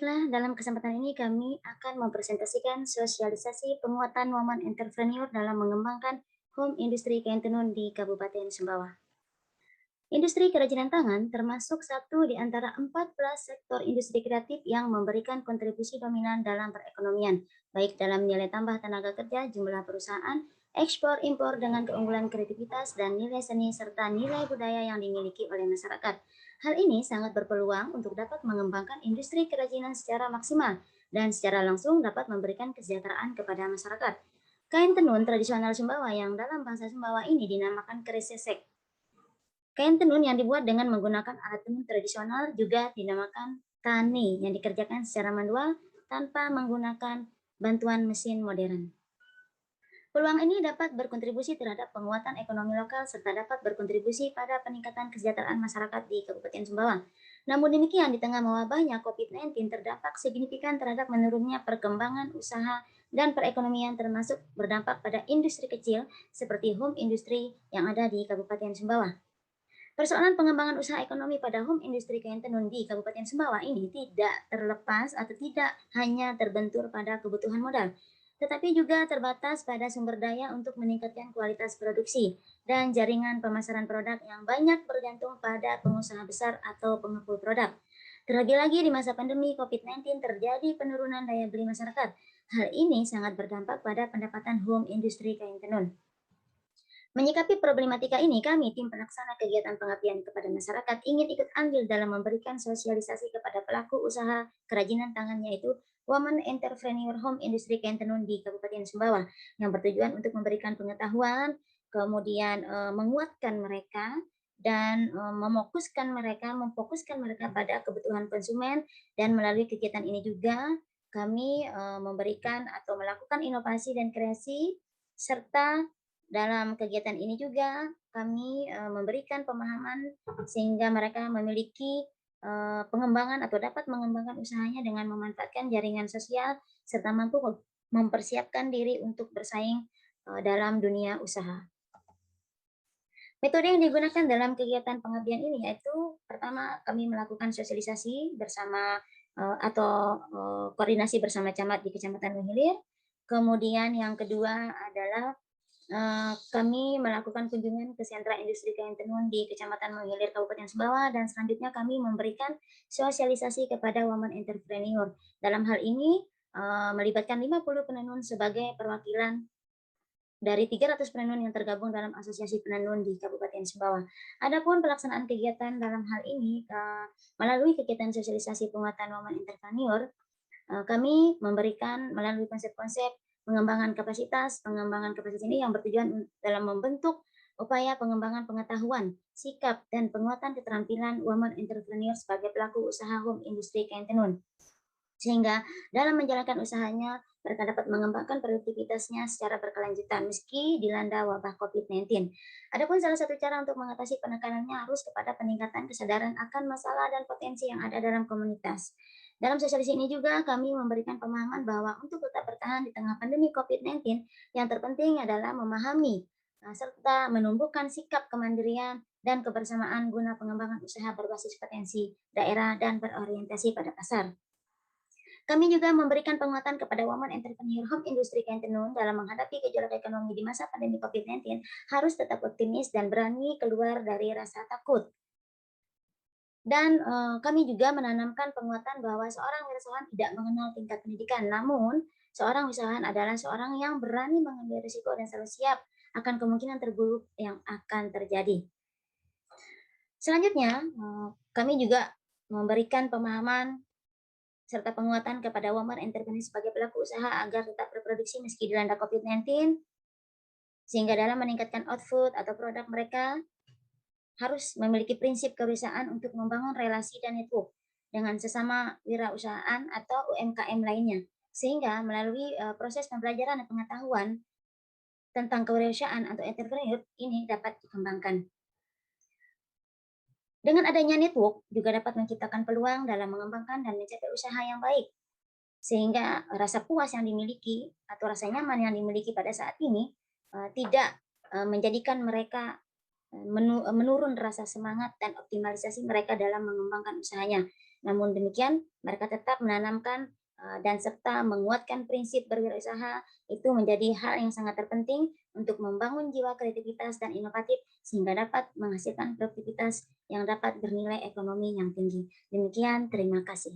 Baiklah, dalam kesempatan ini kami akan mempresentasikan sosialisasi penguatan woman entrepreneur dalam mengembangkan home industri kain tenun di Kabupaten Sumbawa. Industri kerajinan tangan termasuk satu di antara 14 sektor industri kreatif yang memberikan kontribusi dominan dalam perekonomian, baik dalam nilai tambah tenaga kerja, jumlah perusahaan, ekspor impor dengan keunggulan kreativitas, dan nilai seni serta nilai budaya yang dimiliki oleh masyarakat. Hal ini sangat berpeluang untuk dapat mengembangkan industri kerajinan secara maksimal dan secara langsung dapat memberikan kesejahteraan kepada masyarakat. Kain tenun tradisional Sumbawa yang dalam bahasa Sumbawa ini dinamakan kerisesek. Kain tenun yang dibuat dengan menggunakan alat tenun tradisional juga dinamakan tani yang dikerjakan secara manual tanpa menggunakan bantuan mesin modern. Peluang ini dapat berkontribusi terhadap penguatan ekonomi lokal serta dapat berkontribusi pada peningkatan kesejahteraan masyarakat di Kabupaten Sumbawa. Namun demikian, di tengah mewabahnya COVID-19 terdampak signifikan terhadap menurunnya perkembangan usaha dan perekonomian termasuk berdampak pada industri kecil seperti home industry yang ada di Kabupaten Sumbawa. Persoalan pengembangan usaha ekonomi pada home industri kain tenun di Kabupaten Sumbawa ini tidak terlepas atau tidak hanya terbentur pada kebutuhan modal, tetapi juga terbatas pada sumber daya untuk meningkatkan kualitas produksi dan jaringan pemasaran produk yang banyak bergantung pada pengusaha besar atau pengepul produk. Terlebih lagi di masa pandemi COVID-19 terjadi penurunan daya beli masyarakat. Hal ini sangat berdampak pada pendapatan home industri kain tenun. Menyikapi problematika ini, kami, tim pelaksana kegiatan pengabdian kepada masyarakat, ingin ikut andil dalam memberikan sosialisasi kepada pelaku usaha kerajinan tangan, yaitu Women Entrepreneur Home Industry Kain Tenun di Kabupaten Sumbawa, yang bertujuan untuk memberikan pengetahuan, kemudian menguatkan mereka, dan memfokuskan mereka pada kebutuhan konsumen, dan melalui kegiatan ini juga kami memberikan atau melakukan inovasi dan kreasi, serta dalam kegiatan ini juga kami memberikan pemahaman sehingga mereka memiliki pengembangan atau dapat mengembangkan usahanya dengan memanfaatkan jaringan sosial serta mampu mempersiapkan diri untuk bersaing dalam dunia usaha. Metode yang digunakan dalam kegiatan pengabdian ini yaitu pertama kami melakukan sosialisasi bersama koordinasi bersama camat di Kecamatan Menghilir. Kemudian yang kedua adalah kami melakukan kunjungan ke sentra industri kain tenun di Kecamatan Menghilir, Kabupaten Sumbawa, dan selanjutnya kami memberikan sosialisasi kepada woman entrepreneur. Dalam hal ini melibatkan 50 penenun sebagai perwakilan dari 300 penenun yang tergabung dalam Asosiasi Penenun di Kabupaten Sumbawa. Adapun pelaksanaan kegiatan dalam hal ini melalui kegiatan sosialisasi penguatan woman entrepreneur, kami memberikan melalui konsep-konsep pengembangan kapasitas ini yang bertujuan dalam membentuk upaya pengembangan pengetahuan, sikap, dan penguatan keterampilan woman entrepreneur sebagai pelaku usaha home industri kain tenun. Sehingga dalam menjalankan usahanya, mereka dapat mengembangkan produktivitasnya secara berkelanjutan meski dilanda wabah COVID-19. Adapun salah satu cara untuk mengatasi penekanannya harus kepada peningkatan kesadaran akan masalah dan potensi yang ada dalam komunitas. Dalam sosialisasi ini juga kami memberikan pemahaman bahwa untuk tetap bertahan di tengah pandemi COVID-19, yang terpenting adalah memahami serta menumbuhkan sikap kemandirian dan kebersamaan guna pengembangan usaha berbasis potensi daerah dan berorientasi pada pasar. Kami juga memberikan penguatan kepada woman entrepreneur home industri kain tenun dalam menghadapi gejolak ekonomi di masa pandemi COVID-19 harus tetap optimis dan berani keluar dari rasa takut. Dan kami juga menanamkan penguatan bahwa seorang wirausahawan tidak mengenal tingkat pendidikan, namun seorang usahawan adalah seorang yang berani mengambil risiko dan selalu siap akan kemungkinan terburuk yang akan terjadi. Selanjutnya, kami juga memberikan pemahaman serta penguatan kepada woman entrepreneur sebagai pelaku usaha agar tetap berproduksi meski dilanda COVID-19, sehingga dalam meningkatkan output atau produk mereka harus memiliki prinsip kewirausahaan untuk membangun relasi dan network dengan sesama wirausahaan atau UMKM lainnya, sehingga melalui proses pembelajaran dan pengetahuan tentang kewirausahaan atau entrepreneur ini dapat dikembangkan. Dengan adanya network juga dapat menciptakan peluang dalam mengembangkan dan mencapai usaha yang baik. Sehingga rasa puas yang dimiliki atau rasa nyaman yang dimiliki pada saat ini tidak menjadikan mereka menurun rasa semangat dan optimalisasi mereka dalam mengembangkan usahanya. Namun demikian, mereka tetap menanamkan dan serta menguatkan prinsip berwirausaha itu menjadi hal yang sangat terpenting untuk membangun jiwa kreativitas dan inovatif sehingga dapat menghasilkan produktivitas yang dapat bernilai ekonomi yang tinggi. Demikian, terima kasih.